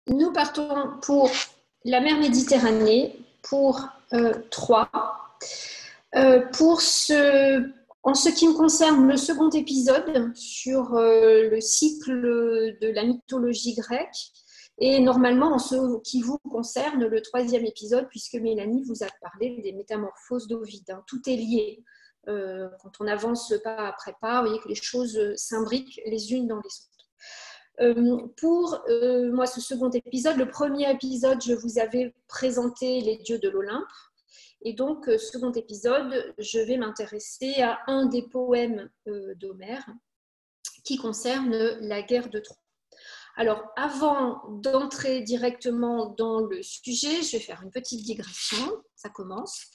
Nous partons pour la mer Méditerranée, pour Troie. En ce qui me concerne, le second épisode sur le cycle de la mythologie grecque, et normalement en ce qui vous concerne, le troisième épisode, puisque Mélanie vous a parlé des métamorphoses d'Ovide. Tout est lié. Quand on avance pas après pas, vous voyez que les choses s'imbriquent les unes dans les autres. Pour moi, ce second épisode, le premier épisode, je vous avais présenté les dieux de l'Olympe. Et donc, second épisode, je vais m'intéresser à un des poèmes d'Homère qui concerne la guerre de Troie. Alors, avant d'entrer directement dans le sujet, je vais faire une petite digression, ça commence,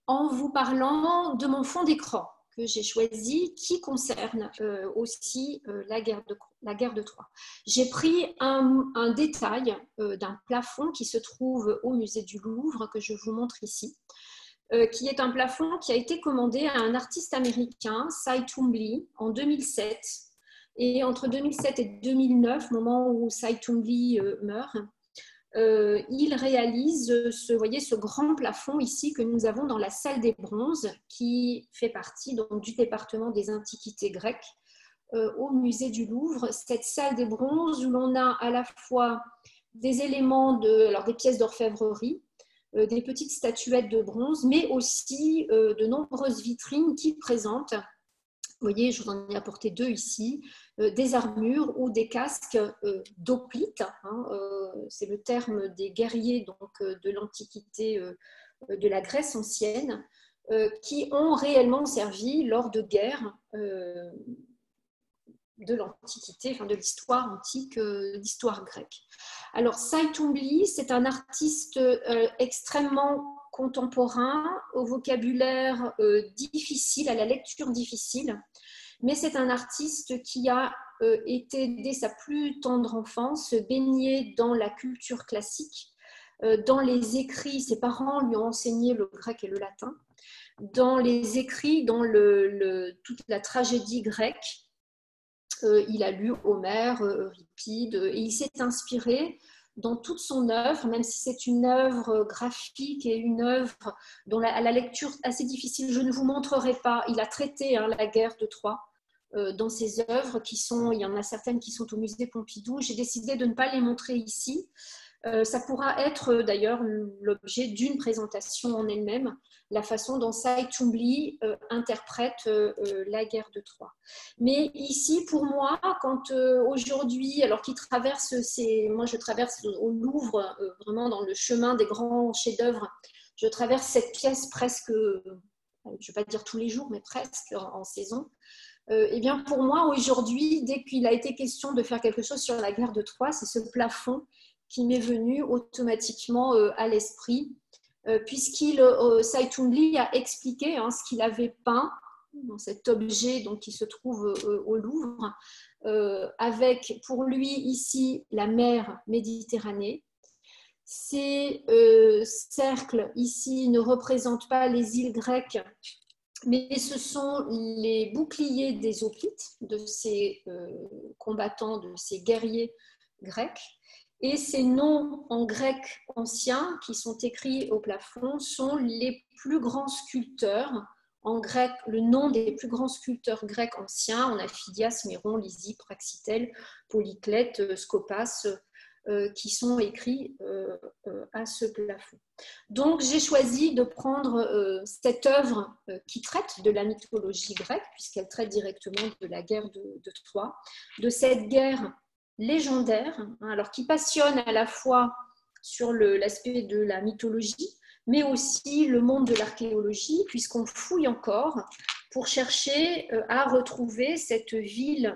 en vous parlant de mon fond d'écran que j'ai choisi, qui concerne aussi la guerre de Troie. J'ai pris un détail d'un plafond qui se trouve au musée du Louvre, que je vous montre ici, qui est un plafond qui a été commandé à un artiste américain, Cy Twombly, en 2007. Et entre 2007 et 2009, moment où Cy Twombly meurt, il réalise ce grand plafond ici que nous avons dans la salle des bronzes, qui fait partie donc, du département des antiquités grecques au musée du Louvre. Cette salle des bronzes où l'on a à la fois des éléments, des pièces d'orfèvrerie, des petites statuettes de bronze, mais aussi de nombreuses vitrines qui présentent, vous voyez, je vous en ai apporté deux ici, des armures ou des casques d'hoplites, c'est le terme des guerriers donc, de l'Antiquité, de la Grèce ancienne, qui ont réellement servi lors de guerres de l'Antiquité, enfin de l'histoire antique, l'histoire grecque. Alors, Cy Twombly, c'est un artiste extrêmement contemporain, au vocabulaire difficile, à la lecture difficile, mais c'est un artiste qui a été, dès sa plus tendre enfance, baigné dans la culture classique, dans les écrits, ses parents lui ont enseigné le grec et le latin, dans les écrits, dans toute la tragédie grecque, il a lu Homère, Euripide, et il s'est inspiré dans toute son œuvre, même si c'est une œuvre graphique et une œuvre dont à la lecture assez difficile, je ne vous montrerai pas. Il a traité la guerre de Troie dans ses œuvres, il y en a certaines qui sont au musée Pompidou. J'ai décidé de ne pas les montrer ici. Ça pourra être d'ailleurs l'objet d'une présentation en elle-même, la façon dont Cy Twombly interprète la guerre de Troie. Mais ici, pour moi, quand aujourd'hui, alors qu'il traverse, moi je traverse au Louvre, vraiment dans le chemin des grands chefs-d'œuvre, je traverse cette pièce presque, je ne vais pas dire tous les jours, mais presque en saison. Eh bien pour moi, aujourd'hui, dès qu'il a été question de faire quelque chose sur la guerre de Troie, c'est ce plafond qui m'est venu automatiquement à l'esprit, puisqu'Cy Twombly a expliqué ce qu'il avait peint dans cet objet donc, qui se trouve au Louvre, avec pour lui ici la mer Méditerranée. Ces cercles ici ne représentent pas les îles grecques, mais ce sont les boucliers des hoplites, de ces combattants, de ces guerriers grecs. Et ces noms en grec ancien qui sont écrits au plafond sont les plus grands sculpteurs. En grec, le nom des plus grands sculpteurs grecs anciens, on a Phidias, Méron, Lysippe, Praxitèle, Polyclète, Scopas, qui sont écrits à ce plafond. Donc, j'ai choisi de prendre cette œuvre qui traite de la mythologie grecque, puisqu'elle traite directement de la guerre de Troie, de cette guerre légendaire, alors qui passionne à la fois sur l'aspect de la mythologie, mais aussi le monde de l'archéologie, puisqu'on fouille encore pour chercher à retrouver cette ville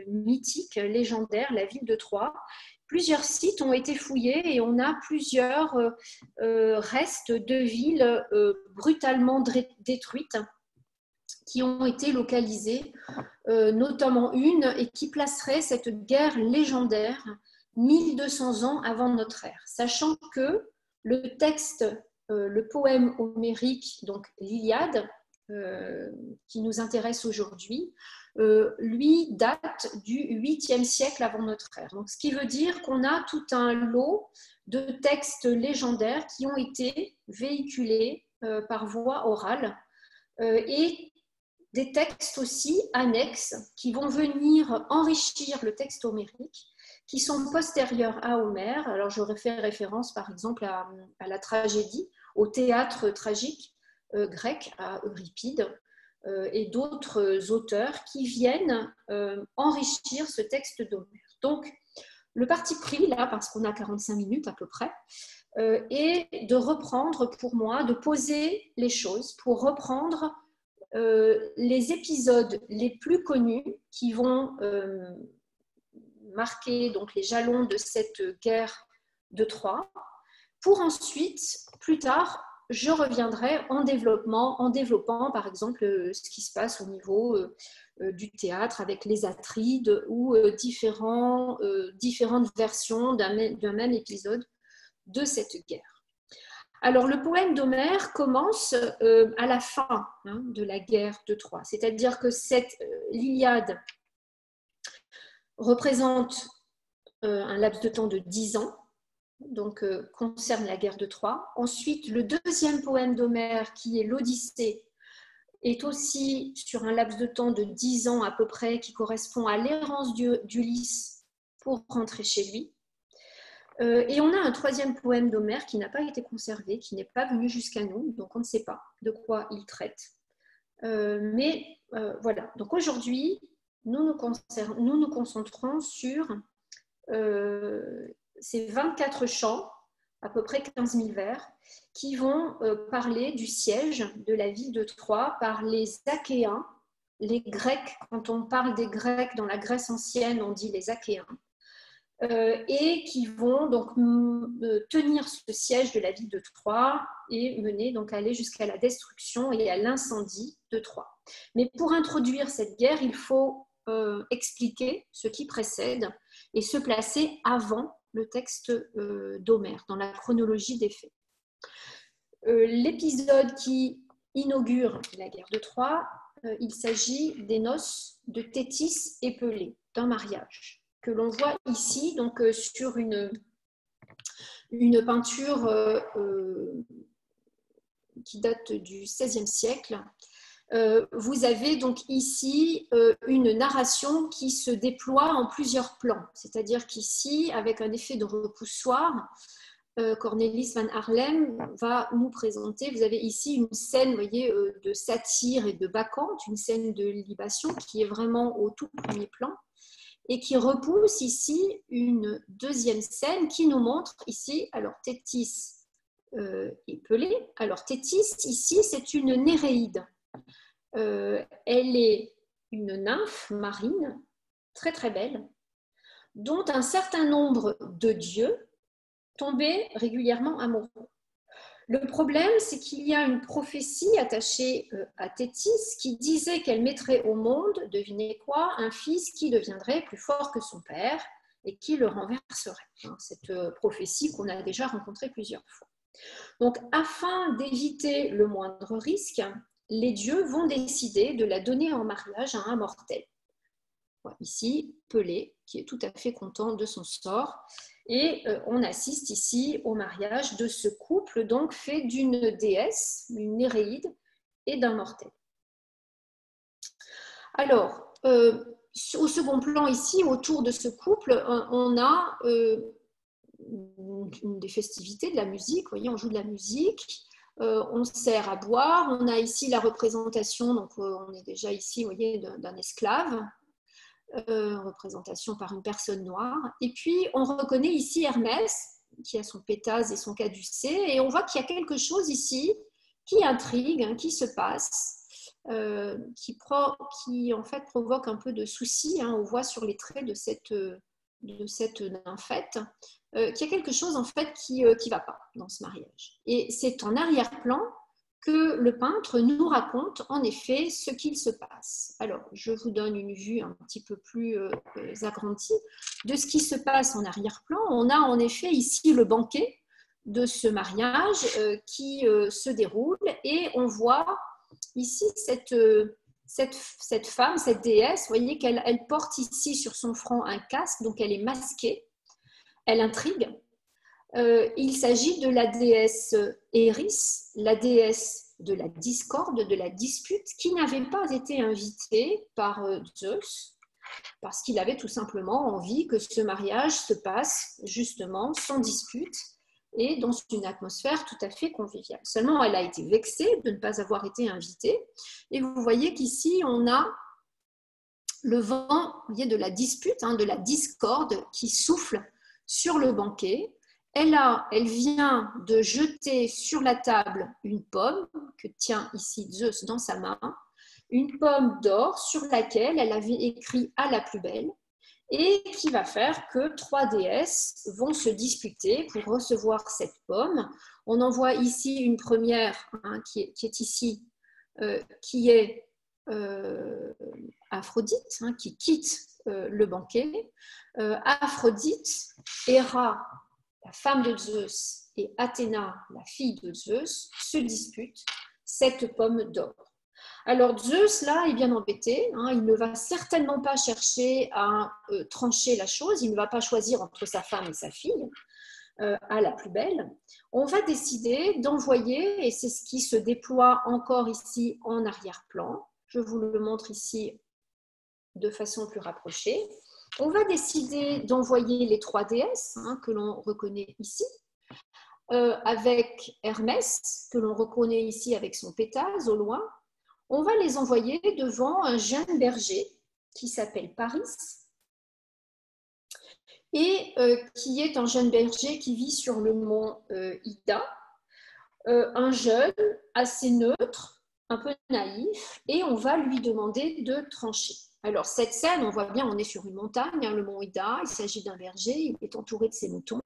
mythique, légendaire, la ville de Troie. Plusieurs sites ont été fouillés et on a plusieurs restes de villes brutalement détruites qui ont été localisées, notamment une, et qui placerait cette guerre légendaire 1200 ans avant notre ère, sachant que le texte, le poème homérique, donc l'Iliade, qui nous intéresse aujourd'hui, lui date du 8e siècle avant notre ère. Donc, ce qui veut dire qu'on a tout un lot de textes légendaires qui ont été véhiculés par voie orale et des textes aussi annexes qui vont venir enrichir le texte homérique, qui sont postérieurs à Homère. Alors, j'aurais fait référence, par exemple, à la tragédie, au théâtre tragique grec, à Euripide, et d'autres auteurs qui viennent enrichir ce texte d'Homère. Donc, le parti pris, là, parce qu'on a 45 minutes à peu près, est de reprendre pour moi, de poser les choses pour reprendre les épisodes les plus connus qui vont marquer donc, les jalons de cette guerre de Troie, pour ensuite, plus tard, je reviendrai en développant par exemple ce qui se passe au niveau du théâtre avec les Atrides ou différentes versions d'un même épisode de cette guerre. Alors le poème d'Homère commence à la fin de la guerre de Troie, c'est-à-dire que l'Iliade représente un laps de temps de 10 ans, donc concerne la guerre de Troie. Ensuite, le deuxième poème d'Homère, qui est l'Odyssée, est aussi sur un laps de temps de 10 ans à peu près, qui correspond à l'errance d'Ulysse pour rentrer chez lui. Et on a un troisième poème d'Homère qui n'a pas été conservé, qui n'est pas venu jusqu'à nous, donc on ne sait pas de quoi il traite. Mais voilà, donc aujourd'hui, nous nous concentrons sur ces 24 chants, à peu près 15 000 vers, qui vont parler du siège de la ville de Troie par les Achéens, les Grecs. Quand on parle des Grecs dans la Grèce ancienne, on dit les Achéens, et qui vont donc tenir ce siège de la ville de Troie et mener, donc aller jusqu'à la destruction et à l'incendie de Troie. Mais pour introduire cette guerre, il faut expliquer ce qui précède et se placer avant le texte d'Homère, dans la chronologie des faits. L'épisode qui inaugure la guerre de Troie, il s'agit des noces de Thétis et Pelée, d'un mariage, que l'on voit ici donc, sur une peinture qui date du XVIe siècle. Vous avez donc ici une narration qui se déploie en plusieurs plans, c'est-à-dire qu'ici, avec un effet de repoussoir, Cornelis van Haarlem va nous présenter, vous avez ici une scène, vous voyez, de satire et de bacchante, une scène de libation qui est vraiment au tout premier plan, et qui repousse ici une deuxième scène qui nous montre ici, alors Thétis et Pelée. Alors Thétis, ici, c'est une Néréide. Elle est une nymphe marine, très très belle, dont un certain nombre de dieux tombaient régulièrement amoureux. Le problème, c'est qu'il y a une prophétie attachée à Thétis qui disait qu'elle mettrait au monde, devinez quoi, un fils qui deviendrait plus fort que son père et qui le renverserait. Cette prophétie qu'on a déjà rencontrée plusieurs fois. Donc, afin d'éviter le moindre risque, les dieux vont décider de la donner en mariage à un mortel. Ici, Pelée, qui est tout à fait content de son sort. Et on assiste ici au mariage de ce couple, donc fait d'une déesse, une Néréide, et d'un mortel. Alors, au second plan ici, autour de ce couple, on a des festivités, de la musique. Vous voyez, on joue de la musique. On sert à boire, on a ici la représentation, donc on est déjà ici, vous voyez, d'un esclave, représentation par une personne noire, et puis on reconnaît ici Hermès, qui a son pétase et son caducée, et on voit qu'il y a quelque chose ici qui intrigue, qui se passe, qui en fait provoque un peu de soucis, on voit sur les traits de cette nymphette, qu'il y a quelque chose en fait qui ne va pas dans ce mariage. Et c'est en arrière-plan que le peintre nous raconte en effet ce qu'il se passe. Alors, je vous donne une vue un petit peu plus agrandie de ce qui se passe en arrière-plan. On a en effet ici le banquet de ce mariage qui se déroule et on voit ici cette cette femme, cette déesse, vous voyez qu'elle porte ici sur son front un casque, donc elle est masquée, elle intrigue. Il s'agit de la déesse Eris, la déesse de la discorde, de la dispute, qui n'avait pas été invitée par Zeus, parce qu'il avait tout simplement envie que ce mariage se passe justement sans dispute et dans une atmosphère tout à fait conviviale. Seulement, elle a été vexée de ne pas avoir été invitée. Et vous voyez qu'ici, on a le vent, vous voyez, de la dispute, de la discorde qui souffle sur le banquet. Elle vient de jeter sur la table une pomme que tient ici Zeus dans sa main, une pomme d'or sur laquelle elle avait écrit « à la plus belle » et qui va faire que 3 déesses vont se disputer pour recevoir cette pomme. On en voit ici une première qui est ici, qui est Aphrodite, qui quitte le banquet. Aphrodite, Héra, la femme de Zeus, et Athéna, la fille de Zeus, se disputent cette pomme d'or. Alors Zeus, là, est bien embêté. Il ne va certainement pas chercher à trancher la chose. Il ne va pas choisir entre sa femme et sa fille, à la plus belle. On va décider d'envoyer, et c'est ce qui se déploie encore ici en arrière-plan. Je vous le montre ici de façon plus rapprochée. On va décider d'envoyer les 3 déesses que l'on reconnaît ici, avec Hermès, que l'on reconnaît ici avec son pétase au loin. On va les envoyer devant un jeune berger qui s'appelle Paris et qui est un jeune berger qui vit sur le mont Ida, un jeune assez neutre, un peu naïf, et on va lui demander de trancher. Alors cette scène, on voit bien, on est sur une montagne, le mont Ida, il s'agit d'un berger, il est entouré de ses moutons.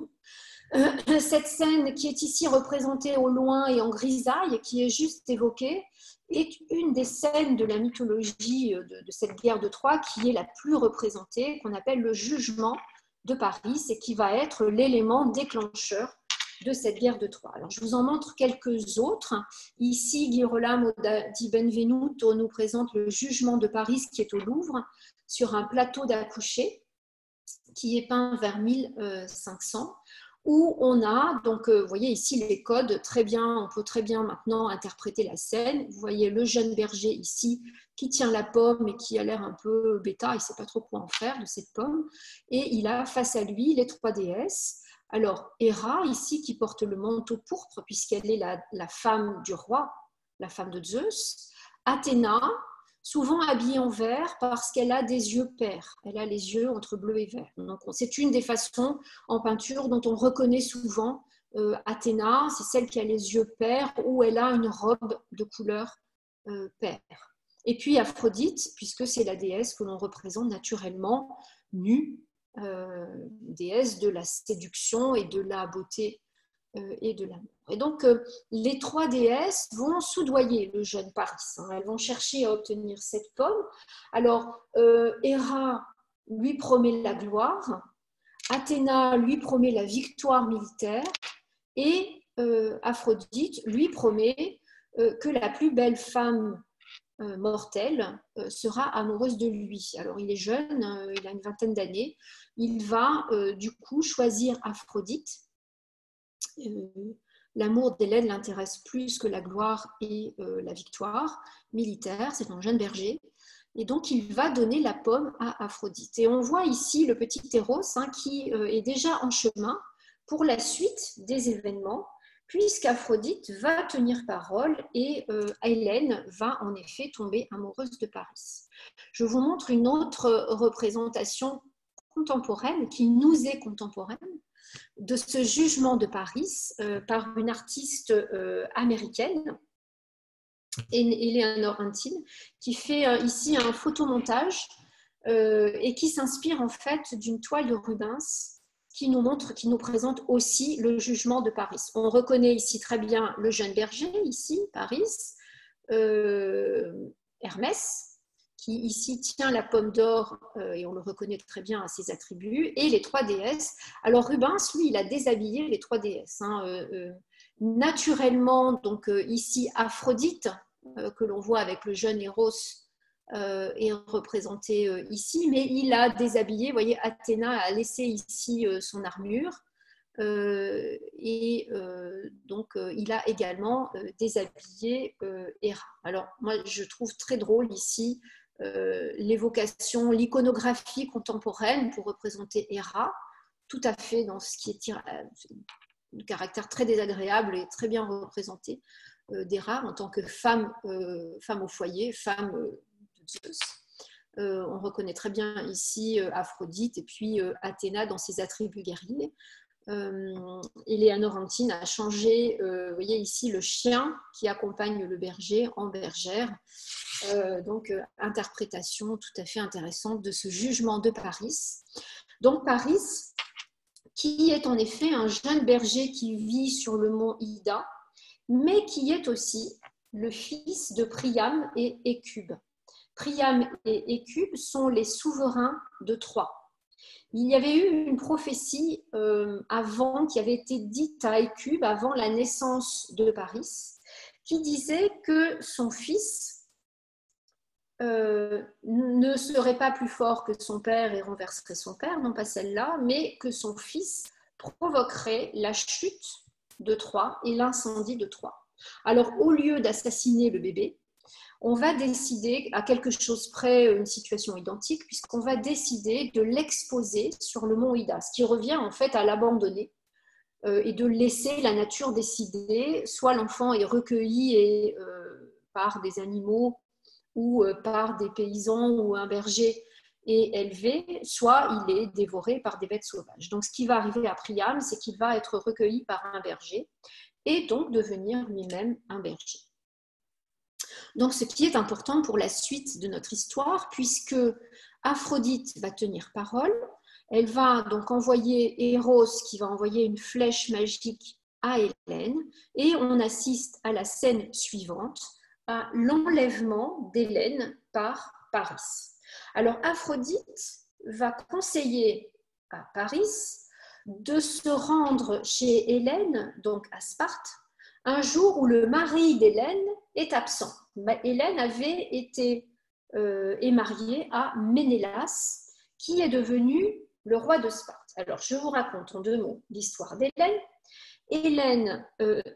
Cette scène qui est ici représentée au loin et en grisaille, qui est juste évoquée, est une des scènes de la mythologie de cette guerre de Troie qui est la plus représentée, qu'on appelle le jugement de Paris, et qui va être l'élément déclencheur de cette guerre de Troie. Alors, je vous en montre quelques autres. Ici, Girolamo di Benvenuto nous présente le jugement de Paris qui est au Louvre, sur un plateau d'accoucher, qui est peint vers 1500. Où on a, donc vous voyez ici les codes, très bien, on peut très bien maintenant interpréter la scène. Vous voyez le jeune berger ici qui tient la pomme et qui a l'air un peu bêta, il ne sait pas trop quoi en faire de cette pomme. Et il a face à lui les 3 déesses. Alors Héra ici qui porte le manteau pourpre puisqu'elle est la femme du roi, la femme de Zeus. Athéna, souvent habillée en vert parce qu'elle a des yeux pairs. Elle a les yeux entre bleu et vert. Donc, c'est une des façons en peinture dont on reconnaît souvent Athéna. C'est celle qui a les yeux pairs ou elle a une robe de couleur paire. Et puis Aphrodite, puisque c'est la déesse que l'on représente naturellement nue, déesse de la séduction et de la beauté et de l'amour. Et donc, les 3 déesses vont soudoyer le jeune Paris. Elles vont chercher à obtenir cette pomme. Alors, Héra lui promet la gloire, Athéna lui promet la victoire militaire et Aphrodite lui promet que la plus belle femme mortelle sera amoureuse de lui. Alors, il est jeune, il a une vingtaine d'années. Il va du coup choisir Aphrodite. L'amour d'Hélène l'intéresse plus que la gloire et la victoire militaire. C'est un jeune berger. Et donc, il va donner la pomme à Aphrodite. Et on voit ici le petit Eros qui est déjà en chemin pour la suite des événements, puisqu'Aphrodite va tenir parole et Hélène va en effet tomber amoureuse de Paris. Je vous montre une autre représentation contemporaine, qui nous est contemporaine, de ce jugement de Paris par une artiste américaine, Eleanor Hunting, qui fait ici un photomontage et qui s'inspire en fait d'une toile de Rubens qui nous présente aussi le jugement de Paris. On reconnaît ici très bien le jeune berger, ici, Paris, Hermès, qui ici tient la pomme d'or, et on le reconnaît très bien à ses attributs, et les 3 déesses. Alors Rubens, lui, il a déshabillé les 3 déesses. Naturellement, donc ici, Aphrodite, que l'on voit avec le jeune Eros est représenté ici, mais il a déshabillé, vous voyez, Athéna a laissé ici son armure, donc il a également déshabillé Héra. Alors moi je trouve très drôle ici l'évocation, l'iconographie contemporaine pour représenter Héra, tout à fait dans ce qui est de caractère très désagréable et très bien représenté d'Héra en tant que femme au foyer, femme de Zeus. On reconnaît très bien ici Aphrodite et puis Athéna dans ses attributs guerriers. Eleanor Antin a changé, vous voyez ici le chien qui accompagne le berger en bergère. Donc interprétation tout à fait intéressante de ce jugement de Paris. Donc Paris, qui est en effet un jeune berger qui vit sur le mont Ida, mais qui est aussi le fils de Priam et Hécube. Priam et Hécube sont les souverains de Troie. Il y avait eu une prophétie avant, qui avait été dite à Hécube avant la naissance de Paris, qui disait que son fils ne serait pas plus fort que son père et renverserait son père, non pas celle-là, mais que son fils provoquerait la chute de Troie et l'incendie de Troie. Alors, au lieu d'assassiner le bébé, on va décider, à quelque chose près, une situation identique, puisqu'on va décider de l'exposer sur le mont Ida, ce qui revient en fait à l'abandonner et de laisser la nature décider. Soit l'enfant est recueilli par des animaux ou par des paysans ou un berger est élevé, soit il est dévoré par des bêtes sauvages. Donc ce qui va arriver à Priam, c'est qu'il va être recueilli par un berger et donc devenir lui-même un berger. Donc, ce qui est important pour la suite de notre histoire, puisque Aphrodite va tenir parole, elle va donc envoyer Eros, qui va envoyer une flèche magique à Hélène, et on assiste à la scène suivante, à l'enlèvement d'Hélène par Paris. Alors, Aphrodite va conseiller à Paris de se rendre chez Hélène, donc à Sparte, un jour où le mari d'Hélène est absent. Hélène avait été est mariée à Ménélas, qui est devenu le roi de Sparte. Alors, je vous raconte en 2 mots l'histoire d'Hélène. Hélène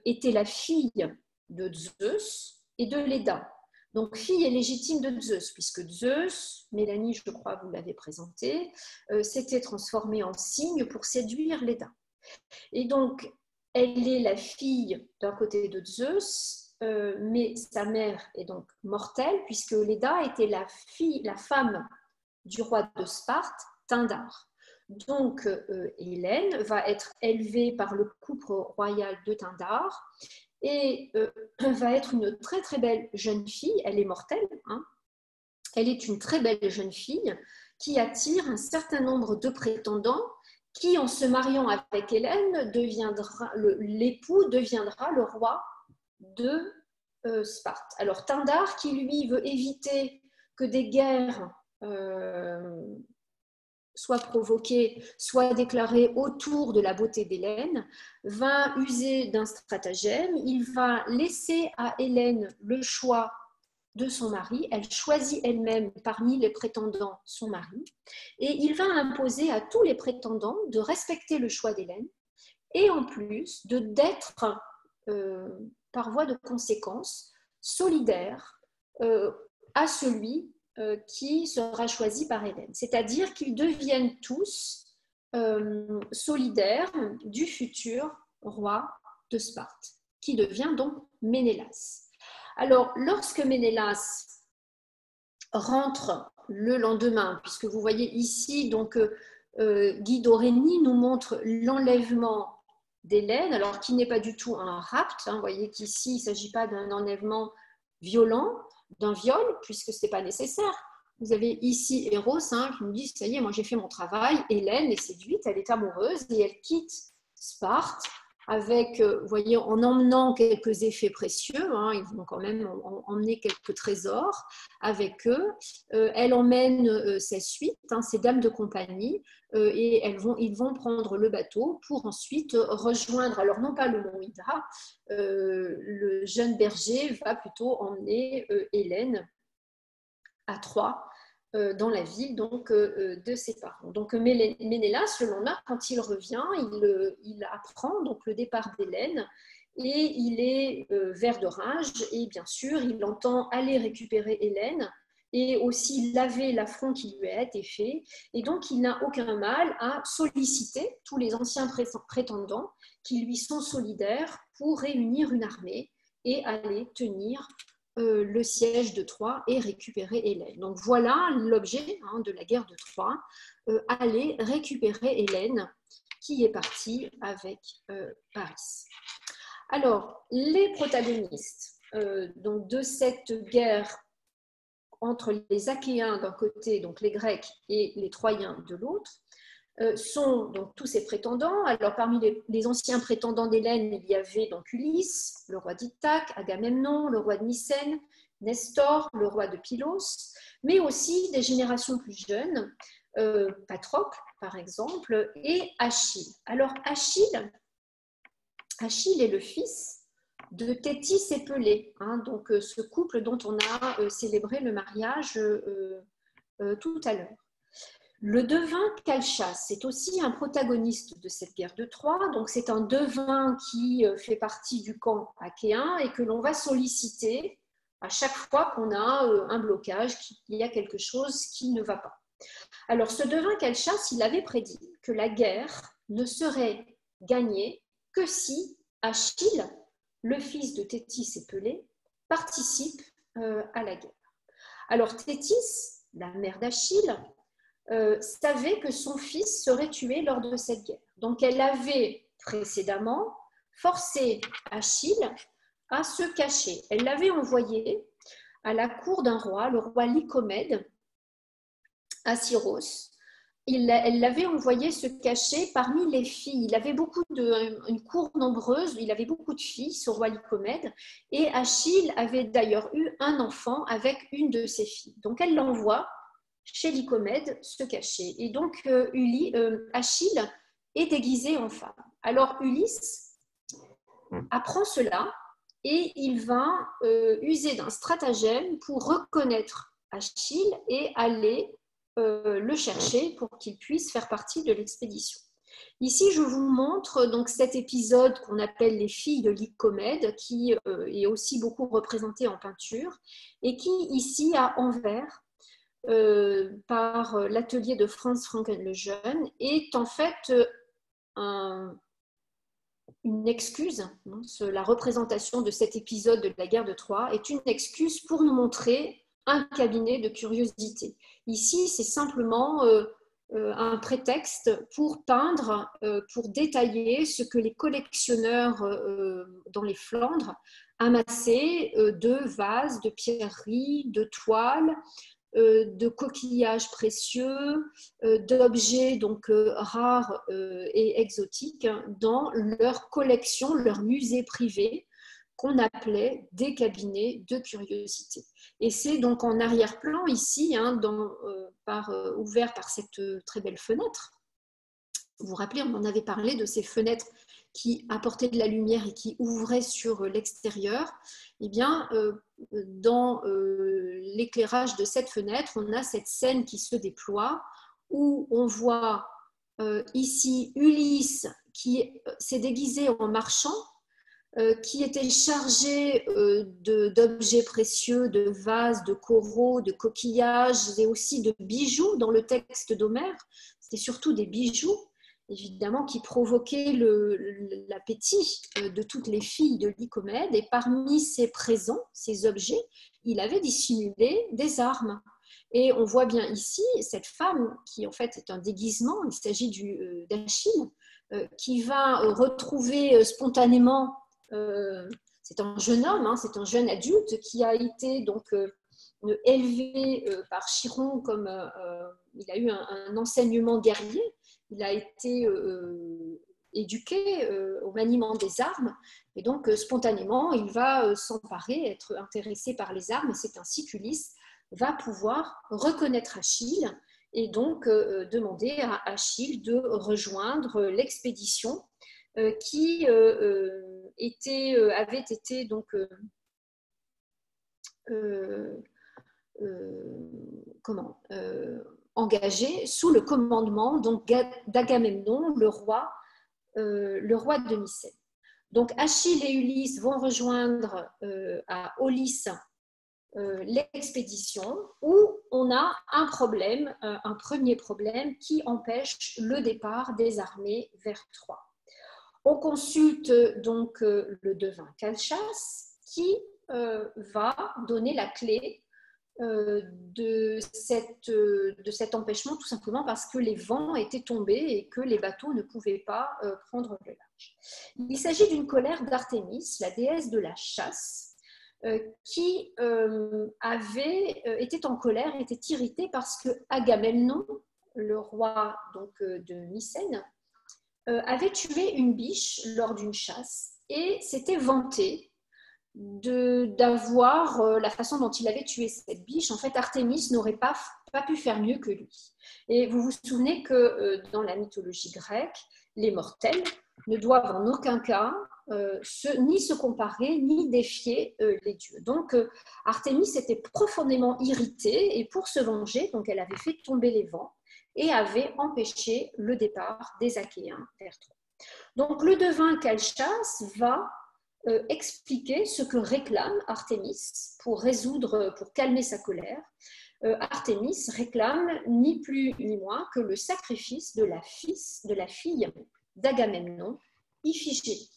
était la fille de Zeus et de Léda. Donc, fille légitime de Zeus, puisque Zeus, Mélanie, je crois, vous l'avez présenté, s'était transformé en cygne pour séduire Léda. Et donc, elle est la fille d'un côté de Zeus, mais sa mère est donc mortelle, puisque Léda était la femme du roi de Sparte, Tindar. Donc, Hélène va être élevée par le couple royal de Tindar et va être une très très belle jeune fille. Elle est mortelle, hein. Elle est une très belle jeune fille qui attire un certain nombre de prétendants qui, en se mariant avec Hélène, l'époux deviendra le roi de Sparte. Alors Tindar, qui lui veut éviter que des guerres soient provoquées, soient déclarées autour de la beauté d'Hélène, va user d'un stratagème. Il va laisser à Hélène le choix de son mari. Elle choisit elle-même parmi les prétendants son mari et il va imposer à tous les prétendants de respecter le choix d'Hélène et en plus d'être par voie de conséquence solidaire à celui qui sera choisi par Hélène. C'est-à-dire qu'ils deviennent tous solidaires du futur roi de Sparte, qui devient donc Ménélas. Alors, lorsque Ménélas rentre le lendemain, puisque vous voyez ici, donc Guido Reni nous montre l'enlèvement d'Hélène, alors qui n'est pas du tout un rapt, hein, vous voyez qu'ici, il ne s'agit pas d'un enlèvement violent, d'un viol, puisque ce n'est pas nécessaire. Vous avez ici Eros hein, qui nous dit, ça y est, moi j'ai fait mon travail, Hélène est séduite, elle est amoureuse et elle quitte Sparte avec, vous voyez, en emmenant quelques effets précieux, hein, ils vont quand même emmener quelques trésors avec eux. Elle emmène sa suite, hein, ses dames de compagnie, et ils vont prendre le bateau pour ensuite rejoindre, alors non pas le mont Ida, le jeune berger va plutôt emmener Hélène à Troie, dans la ville donc, de ses parents. Donc Ménélas, le lendemain, quand il revient, il apprend donc le départ d'Hélène et il est vert de rage et bien sûr, il entend aller récupérer Hélène et aussi laver l'affront qui lui a été fait. Et donc, il n'a aucun mal à solliciter tous les anciens prétendants qui lui sont solidaires pour réunir une armée et aller tenir le siège de Troie et récupérer Hélène. Donc voilà l'objet de la guerre de Troie, aller récupérer Hélène qui est partie avec Paris. Alors, les protagonistes donc de cette guerre entre les Achéens d'un côté, donc les Grecs, et les Troyens de l'autre, sont donc tous ces prétendants. Alors parmi les anciens prétendants d'Hélène, il y avait donc Ulysse, le roi d'Ithaque, Agamemnon, le roi de Mycène, Nestor, le roi de Pylos, mais aussi des générations plus jeunes, Patrocle par exemple, et Achille. Alors Achille est le fils de Thétis et Pelée, donc ce couple dont on a célébré le mariage tout à l'heure. Le devin Calchas est aussi un protagoniste de cette guerre de Troie. Donc c'est un devin qui fait partie du camp achéen et que l'on va solliciter à chaque fois qu'on a un blocage, qu'il y a quelque chose qui ne va pas. Alors ce devin Calchas, il avait prédit que la guerre ne serait gagnée que si Achille, le fils de Thétis et Pelée, participe à la guerre. Alors Thétis, la mère d'Achille, savait que son fils serait tué lors de cette guerre. Donc elle avait précédemment forcé Achille à se cacher. Elle l'avait envoyé à la cour d'un roi, le roi Lycomède, à Syros. Elle l'avait envoyé se cacher parmi les filles. Il avait une cour nombreuse, il avait beaucoup de filles, ce roi Lycomède, et Achille avait d'ailleurs eu un enfant avec une de ses filles. Donc elle l'envoie chez Lycomède se cacher. Et donc Achille est déguisé en femme. Alors Ulysse apprend cela et il va user d'un stratagème pour reconnaître Achille et aller le chercher pour qu'il puisse faire partie de l'expédition. Ici, je vous montre donc cet épisode qu'on appelle les filles de Lycomède, qui est aussi beaucoup représenté en peinture et qui, ici, à Anvers, par l'atelier de Franz Franken le Jeune, est en fait une excuse. La représentation de cet épisode de la guerre de Troie est une excuse pour nous montrer un cabinet de curiosité. Ici, c'est simplement un prétexte pour peindre, pour détailler ce que les collectionneurs dans les Flandres amassaient de vases, de pierreries, de toiles, de coquillages précieux, d'objets donc rares et exotiques dans leur collection, leur musée privé qu'on appelait des cabinets de curiosité. Et c'est donc en arrière-plan ici, ouvert par cette très belle fenêtre. Vous vous rappelez, on en avait parlé de ces fenêtres qui apportaient de la lumière et qui ouvraient sur l'extérieur. Eh bien, dans l'éclairage de cette fenêtre, on a cette scène qui se déploie où on voit ici Ulysse qui s'est déguisé en marchand, qui était chargé d'objets précieux, de vases, de coraux, de coquillages et aussi de bijoux dans le texte d'Homère. C'était surtout des bijoux, évidemment, qui provoquaient l'appétit de toutes les filles de Lycomède. Et parmi ces présents, ces objets, il avait dissimulé des armes. Et on voit bien ici cette femme qui en fait est un déguisement, il s'agit d'Achille, qui va retrouver spontanément, c'est un jeune homme, c'est un jeune adulte qui a été donc élevé par Chiron comme il a eu un enseignement guerrier, il a été éduqué au maniement des armes et donc spontanément il va s'emparer, être intéressé par les armes et c'est ainsi qu'Ulysse va pouvoir reconnaître Achille et donc demander à Achille de rejoindre l'expédition qui avait été donc engagé sous le commandement d'Agamemnon, le roi de Mycène. Donc Achille et Ulysse vont rejoindre à Aulis l'expédition où on a un problème, un premier problème qui empêche le départ des armées vers Troie. On consulte donc le devin Calchas qui va donner la clé de cet empêchement, tout simplement parce que les vents étaient tombés et que les bateaux ne pouvaient pas prendre le large. Il s'agit d'une colère d'Artémis, la déesse de la chasse, qui était en colère, était irritée parce que Agamemnon, le roi donc, de Mycène, avait tué une biche lors d'une chasse et s'était vanté d'avoir la façon dont il avait tué cette biche. En fait, Artémis n'aurait pas pu faire mieux que lui. Et vous vous souvenez que dans la mythologie grecque, les mortels ne doivent en aucun cas ni se comparer, ni défier les dieux. Donc, Artémis était profondément irritée et pour se venger, donc elle avait fait tomber les vents et avait empêché le départ des Achéens vers Troie. Donc, le devin Calchas va expliquer ce que réclame Artémis pour calmer sa colère. Artémis réclame ni plus ni moins que le sacrifice de la fille d'Agamemnon, Iphigénie.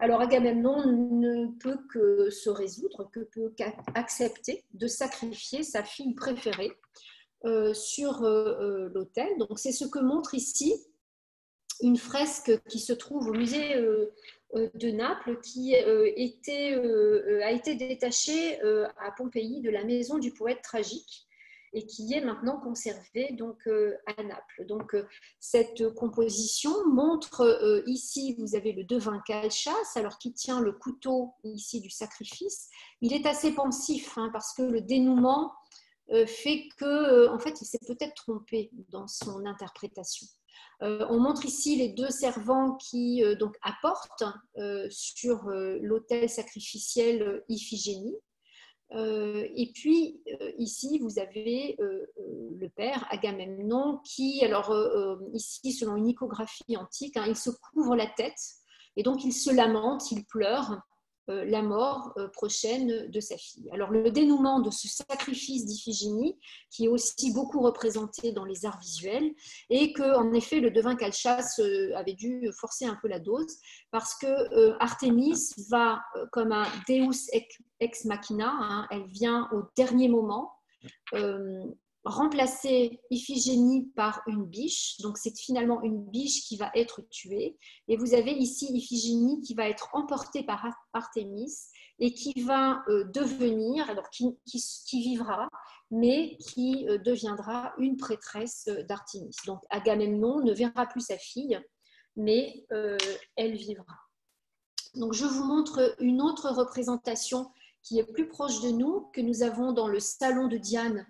Alors Agamemnon ne peut que se résoudre, que peut qu'accepter de sacrifier sa fille préférée sur l'autel. Donc c'est ce que montre ici une fresque qui se trouve au musée de Naples, qui a été détachée à Pompéi de la maison du poète tragique et qui est maintenant conservée donc, à Naples. Donc, cette composition montre, ici, vous avez le devin Calchas, alors qui tient le couteau ici du sacrifice. Il est assez pensif hein, parce que le dénouement fait que, en fait, il s'est peut-être trompé dans son interprétation. On montre ici les deux servants qui donc apportent sur l'autel sacrificiel Iphigénie. Et puis ici vous avez le père Agamemnon qui, alors ici selon une iconographie antique, hein, il se couvre la tête et donc il se lamente, il pleure la mort prochaine de sa fille. Alors le dénouement de ce sacrifice d'Iphigénie, qui est aussi beaucoup représenté dans les arts visuels, et que en effet le devin Calchas avait dû forcer un peu la dose, parce que Artémis va comme un Deus ex machina, hein, elle vient au dernier moment remplacer Iphigénie par une biche, donc c'est finalement une biche qui va être tuée, et vous avez ici Iphigénie qui va être emportée par Artémis et qui va devenir, alors qui vivra, mais qui deviendra une prêtresse d'Artémis. Donc Agamemnon ne verra plus sa fille, mais elle vivra. Donc je vous montre une autre représentation qui est plus proche de nous, que nous avons dans le salon de Diane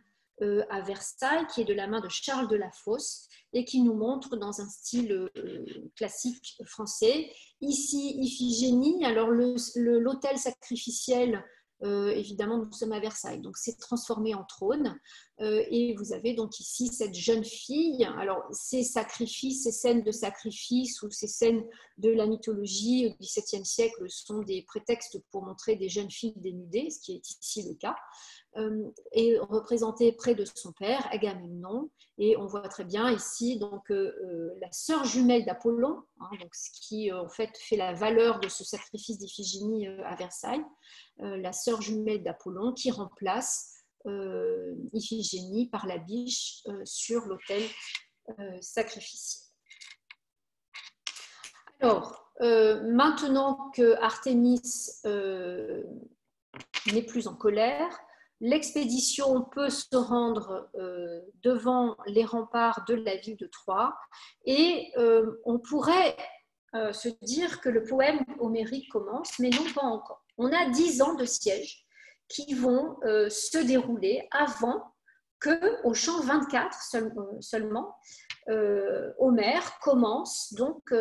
à Versailles, qui est de la main de Charles de la Fosse et qui nous montre dans un style classique français. Ici, Iphigénie, alors l'autel sacrificiel, évidemment, nous sommes à Versailles, donc c'est transformé en trône. Et vous avez donc ici cette jeune fille. Alors, ces sacrifices, ces scènes de sacrifice ou ces scènes de la mythologie au XVIIe siècle sont des prétextes pour montrer des jeunes filles dénudées, ce qui est ici le cas. Et représentée près de son père, Agamemnon, et on voit très bien ici donc, la sœur jumelle d'Apollon, hein, donc ce qui en fait fait la valeur de ce sacrifice d'Iphigénie à Versailles, la sœur jumelle d'Apollon qui remplace Iphigénie par la biche sur l'autel sacrificiel. Alors, maintenant que Artémis n'est plus en colère, l'expédition peut se rendre devant les remparts de la ville de Troie et on pourrait se dire que le poème homérique commence, mais non pas encore. On a 10 ans de siège qui vont se dérouler avant que, au chant 24 seulement, Homère commence donc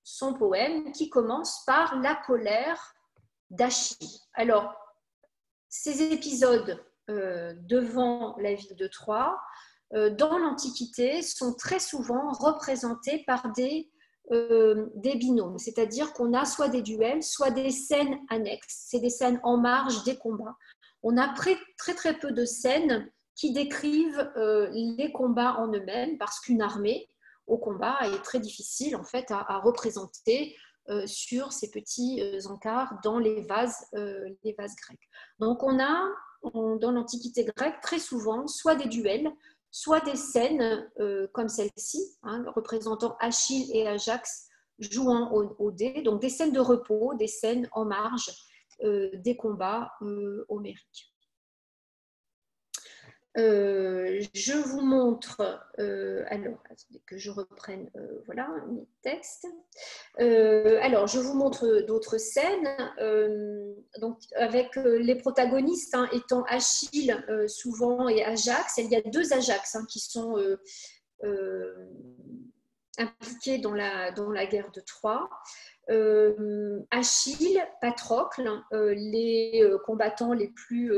son poème qui commence par la colère d'Achille. Alors, ces épisodes devant la ville de Troie, dans l'Antiquité, sont très souvent représentés par des binômes, c'est-à-dire qu'on a soit des duels, soit des scènes annexes, c'est des scènes en marge des combats. On a très peu de scènes qui décrivent les combats en eux-mêmes, parce qu'une armée au combat est très difficile en fait à représenter sur ces petits encarts dans les vases grecs. Donc on a dans l'Antiquité grecque très souvent soit des duels, soit des scènes comme celle-ci, hein, représentant Achille et Ajax jouant au dé, donc des scènes de repos, des scènes en marge des combats homériques. Je vous montre, alors attendez que je reprenne voilà, mes textes. Alors, je vous montre d'autres scènes, donc avec les protagonistes hein, étant Achille souvent et Ajax. Il y a deux Ajax hein, qui sont impliqués dans la guerre de Troie. Achille, Patrocle, les combattants les plus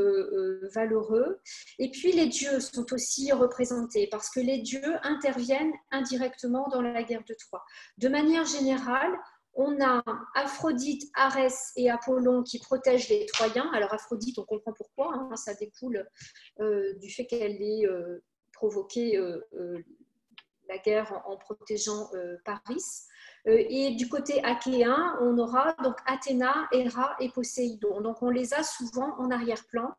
valeureux. Et puis les dieux sont aussi représentés parce que les dieux interviennent indirectement dans la guerre de Troie. De manière générale, on a Aphrodite, Arès et Apollon qui protègent les Troyens. Alors Aphrodite, on comprend pourquoi, hein, ça découle du fait qu'elle ait provoqué la guerre en protégeant Paris. Et du côté achéen, on aura donc Athéna, Héra et Poséidon. Donc on les a souvent en arrière-plan,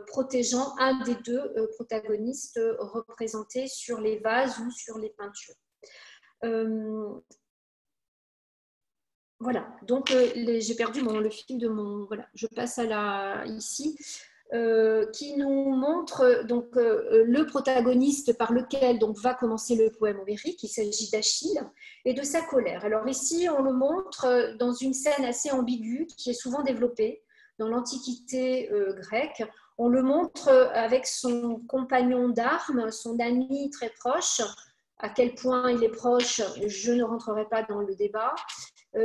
protégeant un des deux protagonistes représentés sur les vases ou sur les peintures. Voilà, donc j'ai perdu le fil de mon... Voilà, je passe à ici. Qui nous montre donc, le protagoniste par lequel donc, va commencer le poème homérique. Il s'agit d'Achille et de sa colère. Alors ici, on le montre dans une scène assez ambiguë qui est souvent développée dans l'Antiquité grecque. On le montre avec son compagnon d'armes, son ami très proche. À quel point il est proche, je ne rentrerai pas dans le débat,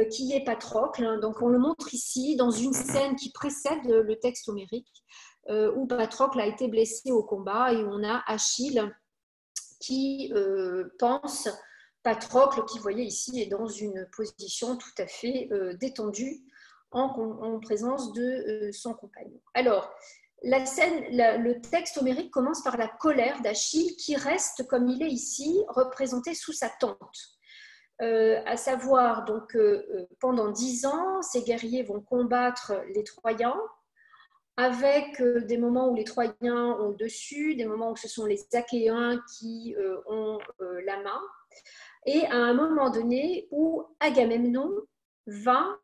qui est Patrocle. Donc on le montre ici dans une scène qui précède le texte homérique, où Patrocle a été blessé au combat et on a Achille qui pense, Patrocle qui, vous voyez ici, est dans une position tout à fait détendue en présence de son compagnon. Alors, la scène, le texte homérique commence par la colère d'Achille qui reste, comme il est ici, représenté sous sa tente. À savoir, donc, pendant 10 ans, ces guerriers vont combattre les Troyens, avec des moments où les Troyens ont le dessus, des moments où ce sont les Achéens qui ont la main, et à un moment donné où Agamemnon va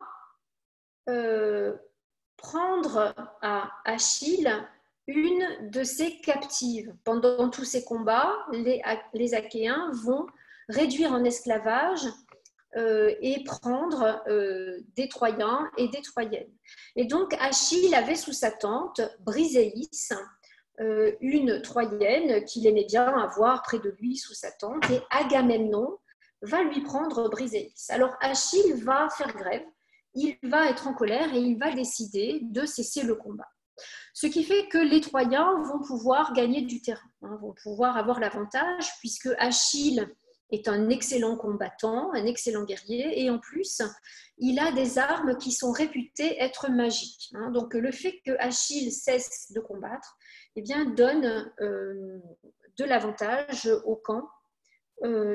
prendre à Achille une de ses captives. Pendant tous ces combats, les Achéens vont réduire en esclavage et prendre des Troyens et des Troyennes. Et donc Achille avait sous sa tente Briséis, une Troyenne qu'il aimait bien avoir près de lui sous sa tente, et Agamemnon va lui prendre Briséis. Alors Achille va faire grève, il va être en colère et il va décider de cesser le combat. Ce qui fait que les Troyens vont pouvoir gagner du terrain, hein, vont pouvoir avoir l'avantage puisque Achille est un excellent combattant, un excellent guerrier, et en plus, il a des armes qui sont réputées être magiques. Hein. Donc, le fait que Achille cesse de combattre, eh bien, donne de l'avantage au camp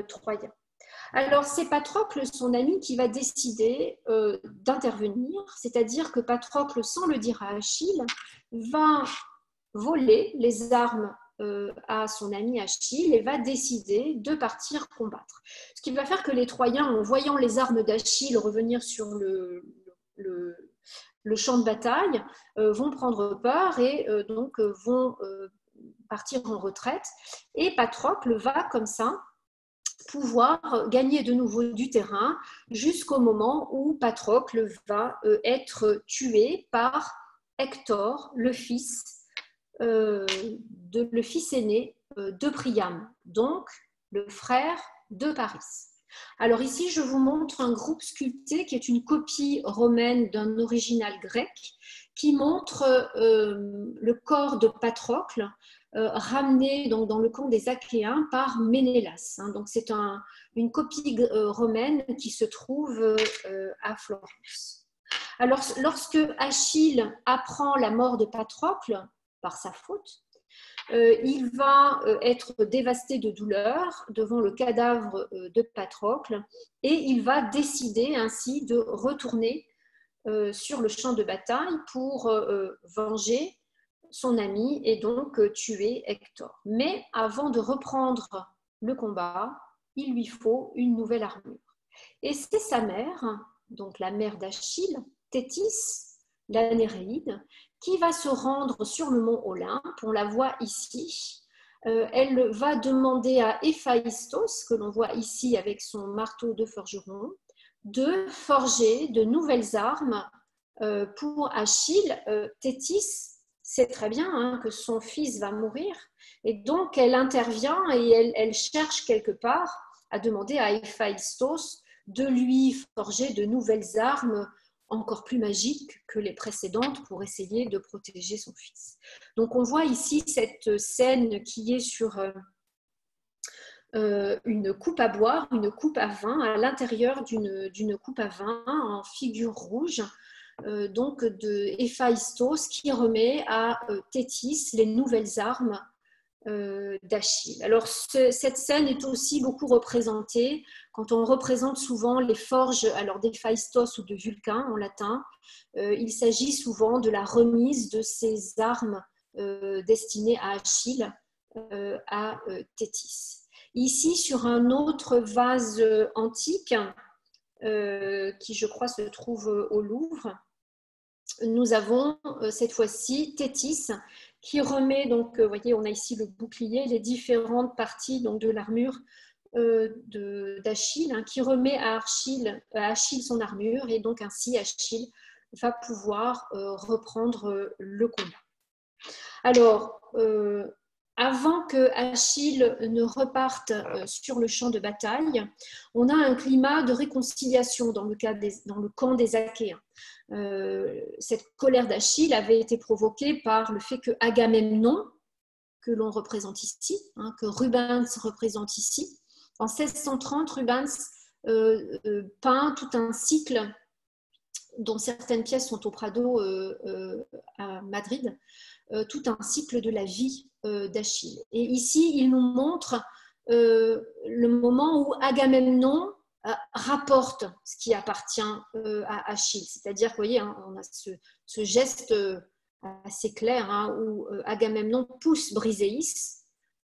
troyen. Alors, c'est Patrocle, son ami, qui va décider d'intervenir, c'est-à-dire que Patrocle, sans le dire à Achille, va voler les armes à son ami Achille et va décider de partir combattre. Ce qui va faire que les Troyens, en voyant les armes d'Achille revenir sur le champ de bataille, vont prendre peur et donc vont partir en retraite. Et Patrocle va comme ça pouvoir gagner de nouveau du terrain jusqu'au moment où Patrocle va être tué par Hector, le fils aîné de Priam, donc le frère de Paris. Alors ici, je vous montre un groupe sculpté qui est une copie romaine d'un original grec qui montre le corps de Patrocle ramené donc, dans le camp des Achéens par Ménélas. Donc c'est une copie romaine qui se trouve à Florence. Alors lorsque Achille apprend la mort de Patrocle par sa faute, il va être dévasté de douleur devant le cadavre de Patrocle et il va décider ainsi de retourner sur le champ de bataille pour venger son ami et donc tuer Hector. Mais avant de reprendre le combat, il lui faut une nouvelle armure. Et c'est sa mère, donc la mère d'Achille, Thétis, la Néréide, qui va se rendre sur le mont Olympe, on la voit ici. Elle va demander à Héphaïstos, que l'on voit ici avec son marteau de forgeron, de forger de nouvelles armes pour Achille. Thétis sait très bien que son fils va mourir, et donc elle intervient et elle cherche quelque part à demander à Héphaïstos de lui forger de nouvelles armes encore plus magiques que les précédentes pour essayer de protéger son fils. Donc on voit ici cette scène qui est sur une coupe à boire, une coupe à vin, à l'intérieur d'une coupe à vin en figure rouge, donc de Héphaïstos qui remet à Thétis les nouvelles armes d'Achille. Alors cette scène est aussi beaucoup représentée quand on représente souvent les forges d'Héphaïstos ou de Vulcain en latin. Il s'agit souvent de la remise de ces armes destinées à Achille à Thétis. Ici, sur un autre vase antique qui, je crois, se trouve au Louvre, nous avons cette fois-ci Thétis qui remet, donc, vous voyez, on a ici le bouclier, les différentes parties donc, de l'armure d'Achille, qui remet à Achille son armure, et donc ainsi Achille va pouvoir reprendre le combat. Alors, avant que Achille ne reparte sur le champ de bataille, on a un climat de réconciliation dans le camp des Achéens. Cette colère d'Achille avait été provoquée par le fait que Agamemnon, que l'on représente ici, que Rubens représente ici, en 1630, Rubens peint tout un cycle dont certaines pièces sont au Prado à Madrid, tout un cycle de la vie d'Achille. Et ici, il nous montre le moment où Agamemnon rapporte ce qui appartient à Achille. C'est-à-dire, vous voyez, on a ce geste assez clair où Agamemnon pousse Briséis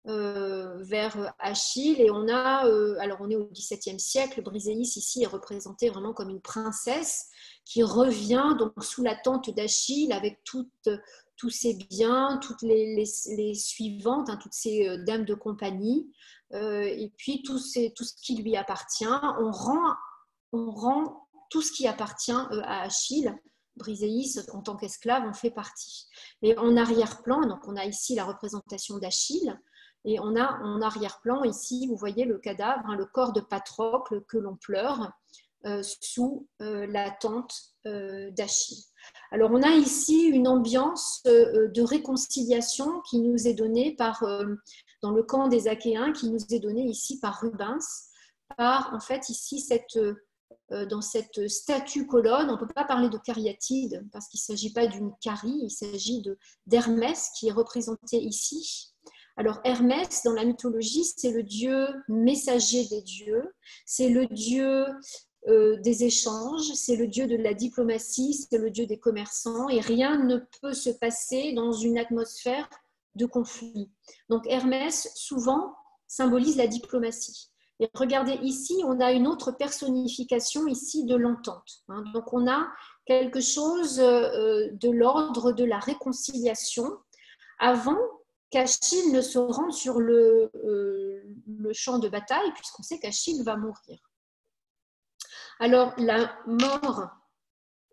vers Achille, et on est au XVIIe siècle. Briséis ici est représentée vraiment comme une princesse qui revient donc sous la tente d'Achille avec tous ses biens, toutes les suivantes, toutes ces dames de compagnie, et puis tout ce qui lui appartient. On rend tout ce qui appartient à Achille. Briséis, en tant qu'esclave, en fait partie. Et en arrière-plan, donc on a ici la représentation d'Achille, et on a en arrière-plan ici, vous voyez le cadavre, le corps de Patrocle que l'on pleure sous la tente d'Achille. Alors on a ici une ambiance de réconciliation qui nous est donnée dans le camp des Achéens, qui nous est donnée ici par Rubens, par en fait ici dans cette statue colonne. On ne peut pas parler de cariatide parce qu'il ne s'agit pas d'une carie, il s'agit d'Hermès qui est représenté ici. Alors Hermès, dans la mythologie, c'est le dieu messager des dieux, c'est le dieu des échanges, c'est le dieu de la diplomatie, c'est le dieu des commerçants, et rien ne peut se passer dans une atmosphère de conflit. Donc Hermès, souvent, symbolise la diplomatie. Et regardez ici, on a une autre personnification ici de l'entente. Donc on a quelque chose de l'ordre de la réconciliation avant qu'Achille ne se rende sur le champ de bataille, puisqu'on sait qu'Achille va mourir. Alors, la mort,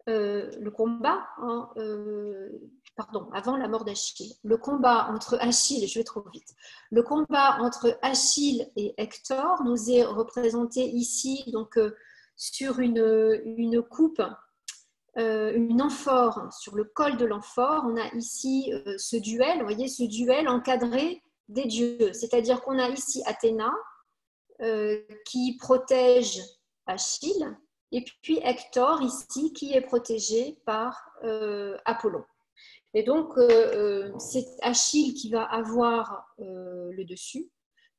le combat pardon, avant la mort d'Achille. Le combat entre Achille, je vais trop vite, le combat entre Achille et Hector nous est représenté ici donc, sur une coupe, une amphore, sur le col de l'amphore. On a ici ce duel, vous voyez, ce duel encadré des dieux. C'est-à-dire qu'on a ici Athéna qui protège Achille, et puis Hector ici qui est protégé par Apollon. Et donc, c'est Achille qui va avoir le dessus,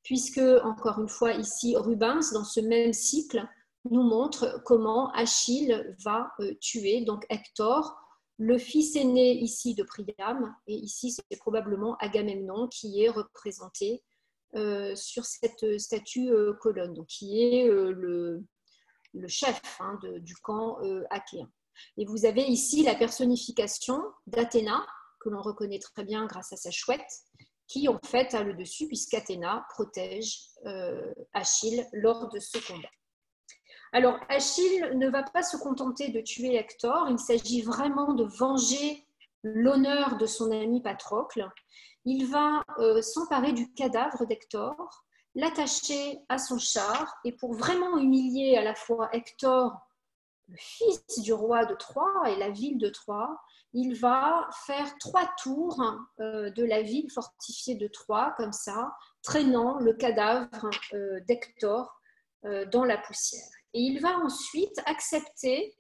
puisque, encore une fois, ici, Rubens, dans ce même cycle, nous montre comment Achille va tuer donc Hector, le fils aîné ici de Priam, et ici, c'est probablement Agamemnon qui est représenté sur cette statue colonne, donc qui est le chef du camp achéen. Et vous avez ici la personnification d'Athéna, que l'on reconnaît très bien grâce à sa chouette, qui en fait a le dessus, puisqu'Athéna protège Achille lors de ce combat. Alors, Achille ne va pas se contenter de tuer Hector, il s'agit vraiment de venger l'honneur de son ami Patrocle. Il va s'emparer du cadavre d'Hector, l'attacher à son char, et pour vraiment humilier à la fois Hector, le fils du roi de Troie, et la ville de Troie, il va faire 3 tours de la ville fortifiée de Troie, comme ça, traînant le cadavre d'Hector dans la poussière. Et il va ensuite accepter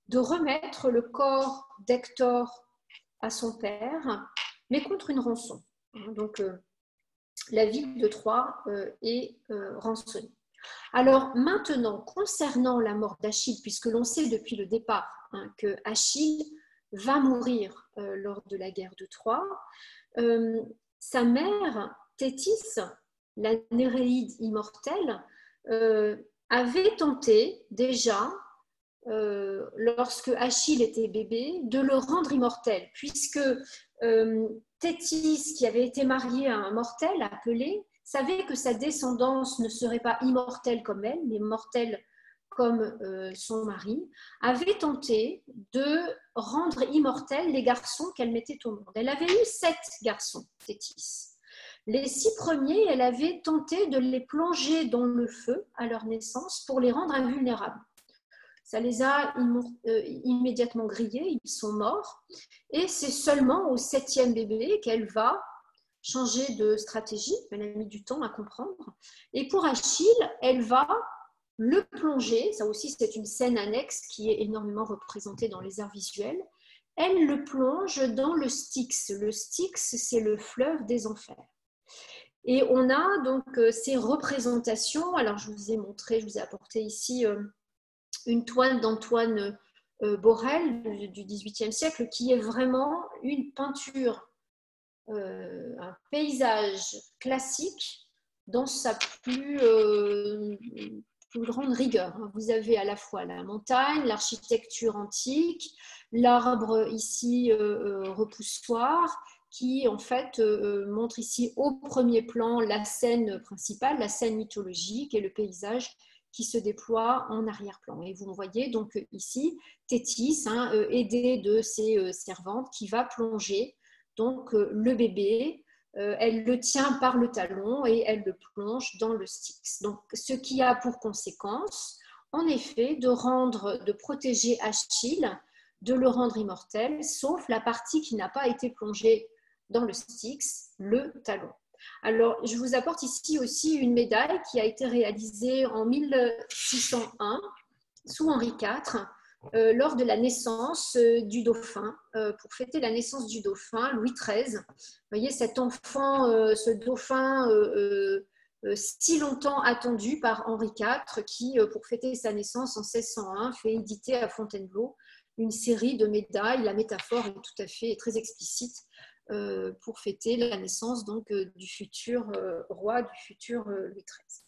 de remettre le corps d'Hector à son père, mais contre une rançon. Donc, la ville de Troie est rançonnée. Alors maintenant, concernant la mort d'Achille, puisque l'on sait depuis le départ que Achille va mourir lors de la guerre de Troie, sa mère, Thétis, la Néréide immortelle, avait tenté déjà, lorsque Achille était bébé, de le rendre immortel, puisque Thétis, qui avait été mariée à un mortel appelé, savait que sa descendance ne serait pas immortelle comme elle, mais mortelle comme son mari, avait tenté de rendre immortels les garçons qu'elle mettait au monde. Elle avait eu 7 garçons, Thétis. Les 6 premiers, elle avait tenté de les plonger dans le feu à leur naissance pour les rendre invulnérables. Ça les a immédiatement grillés, ils sont morts. Et c'est seulement au 7e bébé qu'elle va changer de stratégie. Elle a mis du temps à comprendre. Et pour Achille, elle va le plonger. Ça aussi, c'est une scène annexe qui est énormément représentée dans les arts visuels. Elle le plonge dans le Styx. Le Styx, c'est le fleuve des enfers. Et on a donc ces représentations. Alors, je vous ai montré, je vous ai apporté ici une toile d'Antoine Borel du XVIIIe siècle, qui est vraiment une peinture, un paysage classique dans sa plus grande rigueur. Vous avez à la fois la montagne, l'architecture antique, l'arbre ici repoussoir, qui en fait montre ici au premier plan la scène principale, la scène mythologique, et le paysage qui se déploie en arrière-plan. Et vous voyez donc ici Thétis, aidée de ses servantes, qui va plonger donc le bébé. Elle le tient par le talon et elle le plonge dans le Styx. Donc, ce qui a pour conséquence, en effet, de protéger Achille, de le rendre immortel, sauf la partie qui n'a pas été plongée dans le Styx, le talon. Alors, je vous apporte ici aussi une médaille qui a été réalisée en 1601 sous Henri IV, lors de la naissance du dauphin, pour fêter la naissance du dauphin, Louis XIII. Vous voyez cet enfant, ce dauphin si longtemps attendu par Henri IV, qui, pour fêter sa naissance en 1601, fait éditer à Fontainebleau une série de médailles. La métaphore est tout à fait très explicite pour fêter la naissance donc, du futur roi, du futur Louis XIII.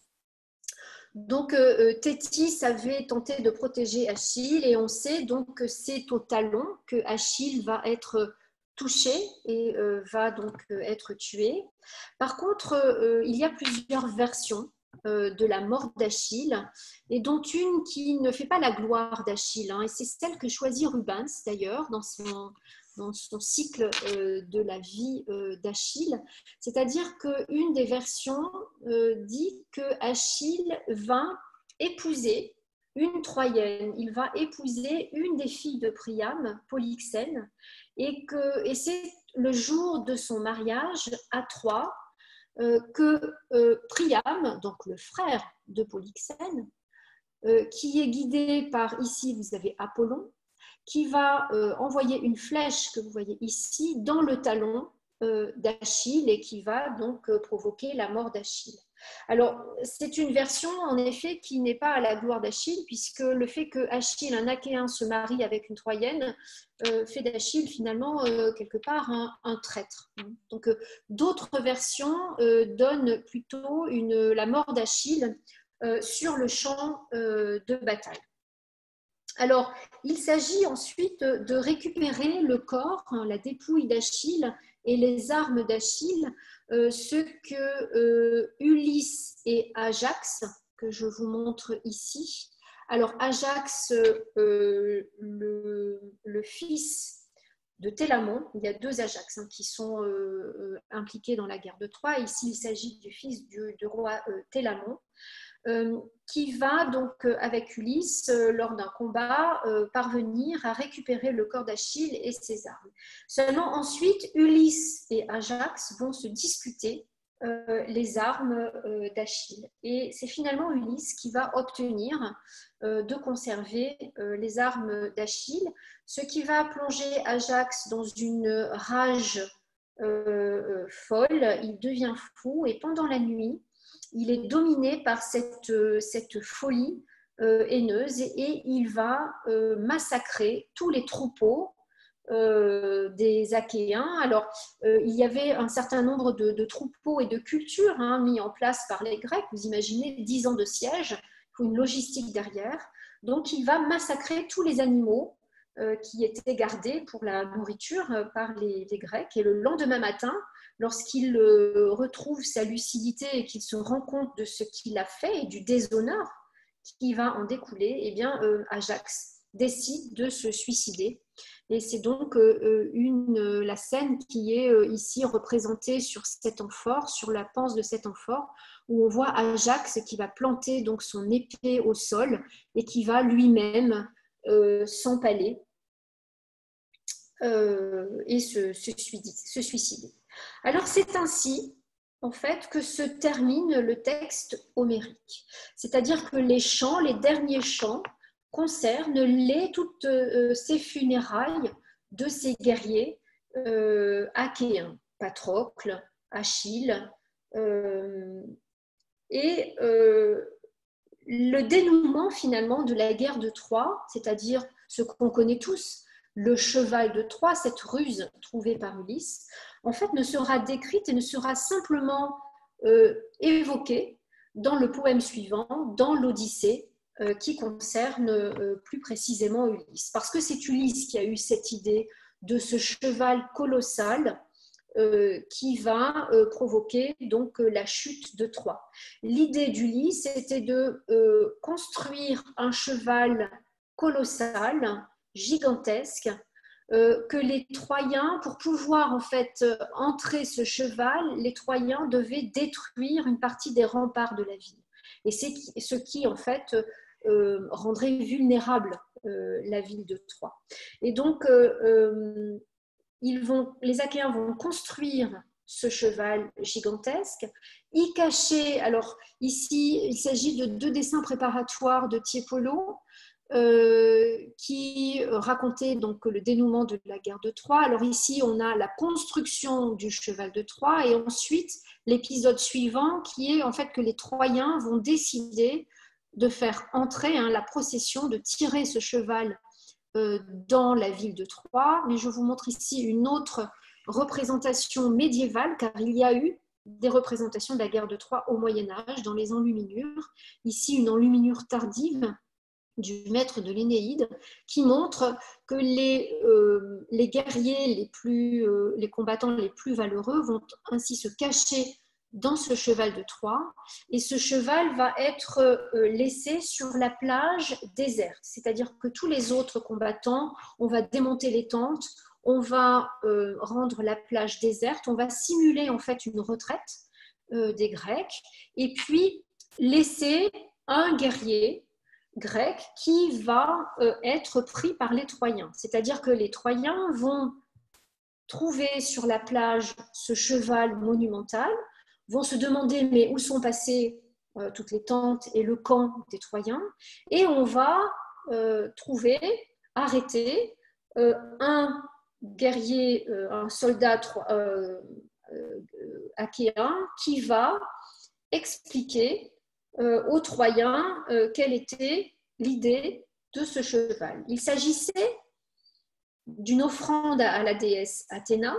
Donc, Thétis avait tenté de protéger Achille, et on sait donc que c'est au talon que Achille va être touché et va donc être tué. Par contre, il y a plusieurs versions de la mort d'Achille, et dont une qui ne fait pas la gloire d'Achille, hein, et c'est celle que choisit Rubens d'ailleurs dans son cycle de la vie d'Achille, c'est-à-dire qu'une des versions dit que Achille va épouser une Troyenne, il va épouser une des filles de Priam, Polyxène, et c'est le jour de son mariage à Troie que Priam, donc le frère de Polyxène, qui est guidé par, ici vous avez Apollon, qui va envoyer une flèche que vous voyez ici dans le talon d'Achille et qui va donc provoquer la mort d'Achille. Alors, c'est une version en effet qui n'est pas à la gloire d'Achille, puisque le fait que Achille, un Achéen, se marie avec une Troyenne fait d'Achille finalement quelque part un traître. Donc, d'autres versions donnent plutôt la mort d'Achille sur le champ de bataille. Alors, il s'agit ensuite de récupérer le corps, la dépouille d'Achille et les armes d'Achille, ce que Ulysse et Ajax, que je vous montre ici. Alors, Ajax, le fils de Télamon, il y a deux Ajax qui sont impliqués dans la guerre de Troie. Ici, il s'agit du fils du roi Télamon. Qui va donc avec Ulysse lors d'un combat parvenir à récupérer le corps d'Achille et ses armes. Seulement ensuite, Ulysse et Ajax vont se disputer les armes d'Achille. Et c'est finalement Ulysse qui va obtenir de conserver les armes d'Achille, ce qui va plonger Ajax dans une rage folle. Il devient fou et pendant la nuit, il est dominé par cette folie haineuse et il va massacrer tous les troupeaux des Achéens. Alors, il y avait un certain nombre de troupeaux et de cultures mis en place par les Grecs. Vous imaginez 10 ans de siège, il faut une logistique derrière. Donc, il va massacrer tous les animaux qui étaient gardés pour la nourriture par les Grecs. Et le lendemain matin, lorsqu'il retrouve sa lucidité et qu'il se rend compte de ce qu'il a fait et du déshonneur qui va en découler, eh bien, Ajax décide de se suicider. Et c'est donc la scène qui est ici représentée sur cet amphore, sur la panse de cet amphore, où on voit Ajax qui va planter donc son épée au sol et qui va lui-même s'empaler et se suicider. Alors c'est ainsi en fait que se termine le texte homérique, c'est-à-dire que les chants, les derniers chants concernent toutes ces funérailles de ces guerriers achéens, Patrocle, Achille, et le dénouement finalement de la guerre de Troie, c'est-à-dire ce qu'on connaît tous, le cheval de Troie, cette ruse trouvée par Ulysse, en fait ne sera décrite et ne sera simplement évoquée dans le poème suivant, dans l'Odyssée, qui concerne plus précisément Ulysse. Parce que c'est Ulysse qui a eu cette idée de ce cheval colossal qui va provoquer donc la chute de Troie. L'idée d'Ulysse était de construire un cheval colossal, gigantesque, que les Troyens, pour pouvoir en fait entrer ce cheval, les Troyens devaient détruire une partie des remparts de la ville. Et c'est ce qui en fait rendrait vulnérable la ville de Troie. Et donc les Achéens vont construire ce cheval gigantesque, y cacher, alors ici il s'agit de 2 dessins préparatoires de Tiepolo qui racontaient donc le dénouement de la guerre de Troie. Alors ici on a la construction du cheval de Troie et ensuite l'épisode suivant qui est en fait que les Troyens vont décider de faire entrer la procession, de tirer ce cheval dans la ville de Troie, mais je vous montre ici une autre représentation médiévale, car il y a eu des représentations de la guerre de Troie au Moyen-Âge, dans les enluminures. Ici, une enluminure tardive du maître de l'Énéide, qui montre que les guerriers les combattants les plus valeureux vont ainsi se cacher dans ce cheval de Troie, et ce cheval va être laissé sur la plage déserte, c'est-à-dire que tous les autres combattants, on va démonter les tentes, on va rendre la plage déserte, on va simuler en fait une retraite des Grecs, et puis laisser un guerrier grec qui va être pris par les Troyens. C'est-à-dire que les Troyens vont trouver sur la plage ce cheval monumental, vont se demander mais où sont passées toutes les tentes et le camp des Troyens, et on va trouver, arrêter un guerrier, un soldat achéen qui va expliquer aux Troyens quelle était l'idée de ce cheval. Il s'agissait d'une offrande à la déesse Athéna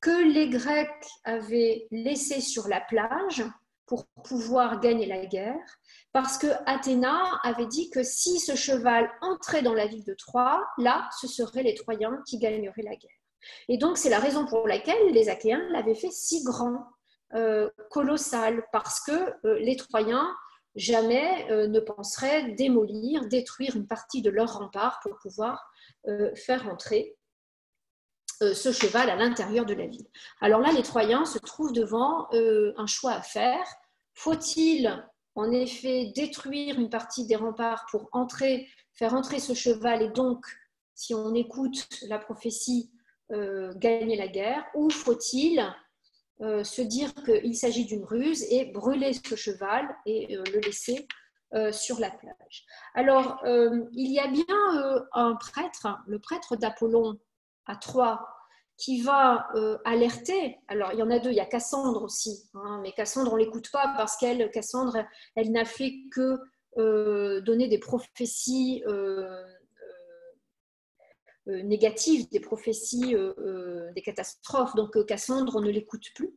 que les Grecs avaient laissée sur la plage pour pouvoir gagner la guerre, parce que Athéna avait dit que si ce cheval entrait dans la ville de Troie, là, ce seraient les Troyens qui gagneraient la guerre. Et donc, c'est la raison pour laquelle les Achéens l'avaient fait si grand, colossal, parce que les Troyens jamais ne penseraient démolir, détruire une partie de leur rempart pour pouvoir faire entrer ce cheval à l'intérieur de la ville. Alors là, les Troyens se trouvent devant un choix à faire. Faut-il en effet détruire une partie des remparts pour faire entrer ce cheval et donc, si on écoute la prophétie, gagner la guerre, ou faut-il se dire qu'il s'agit d'une ruse et brûler ce cheval et le laisser sur la plage. Alors, il y a bien un prêtre, le prêtre d'Apollon à Troie, qui va alerter. Alors, il y en a deux, il y a Cassandre aussi, hein, mais Cassandre, on ne l'écoute pas parce Cassandre, elle n'a fait que donner des prophéties négatives, des prophéties, des catastrophes. Donc, Cassandre, on ne l'écoute plus.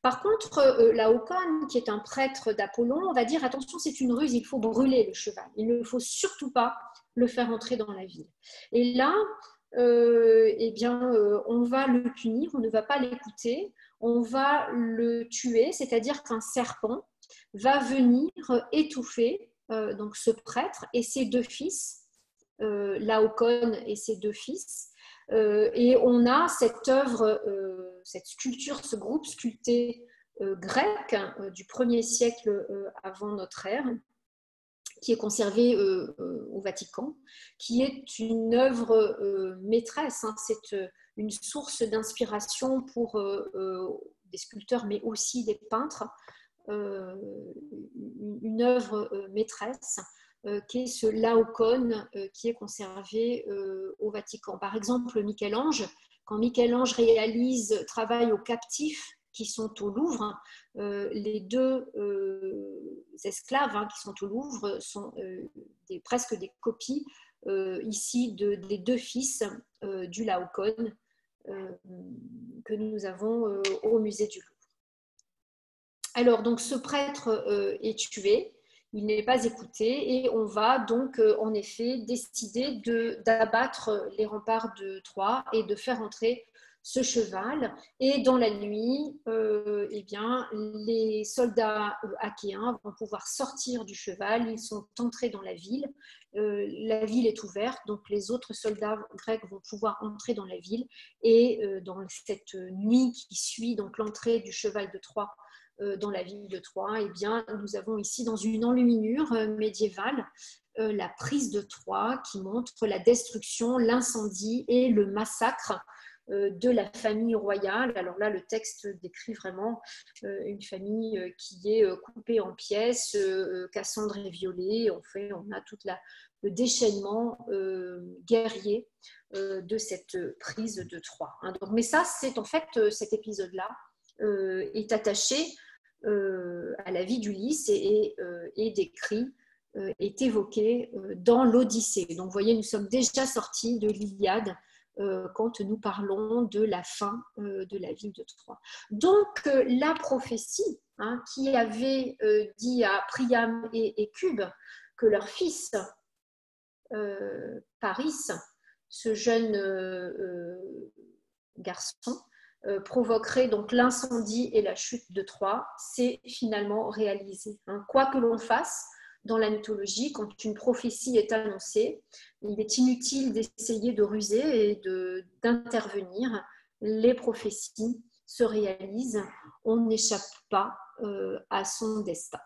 Par contre, Laocoon, qui est un prêtre d'Apollon, on va dire attention, c'est une ruse, il faut brûler le cheval. Il ne faut surtout pas le faire entrer dans la ville. Et là, on va le punir, on ne va pas l'écouter, on va le tuer, c'est-à-dire qu'un serpent va venir étouffer donc ce prêtre et ses deux fils, Laocoon et ses deux fils. Et on a cette œuvre, cette sculpture, ce groupe sculpté grec du 1er siècle avant notre ère, qui est conservé au Vatican, qui est une œuvre maîtresse, hein, c'est une source d'inspiration pour des sculpteurs, mais aussi des peintres, une œuvre maîtresse qui est ce Laocoon qui est conservé au Vatican. Par exemple, Michel-Ange, quand Michel-Ange travaille aux captifs qui sont au Louvre, les deux esclaves qui sont au Louvre sont presque des copies ici des deux fils du Laocoon que nous avons au musée du Louvre. Alors, donc, ce prêtre est tué, il n'est pas écouté et on va donc en effet décider d'abattre les remparts de Troie et de faire entrer ce cheval. Et dans la nuit, les soldats achéens vont pouvoir sortir du cheval, ils sont entrés dans la ville est ouverte, donc les autres soldats grecs vont pouvoir entrer dans la ville et dans cette nuit qui suit donc l'entrée du cheval de Troie dans la ville de Troie, eh bien, nous avons ici dans une enluminure médiévale la prise de Troie qui montre la destruction, l'incendie et le massacre de la famille royale. Alors là, le texte décrit vraiment une famille qui est coupée en pièces, Cassandre est violée, en fait, on a tout le déchaînement guerrier de cette prise de Troie. Donc, mais ça, c'est en fait cet épisode-là est attaché à la vie d'Ulysse et est décrit, est évoqué dans l'Odyssée. Donc, vous voyez, nous sommes déjà sortis de l'Iliade quand nous parlons de la fin de la ville de Troie. Donc, la prophétie qui avait dit à Priam et Cube que leur fils, Paris, ce jeune garçon, provoquerait donc l'incendie et la chute de Troie, c'est finalement réalisé. Quoi que l'on fasse dans la mythologie, quand une prophétie est annoncée, il est inutile d'essayer de ruser et d'intervenir. Les prophéties se réalisent, on n'échappe pas à son destin.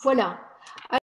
Voilà.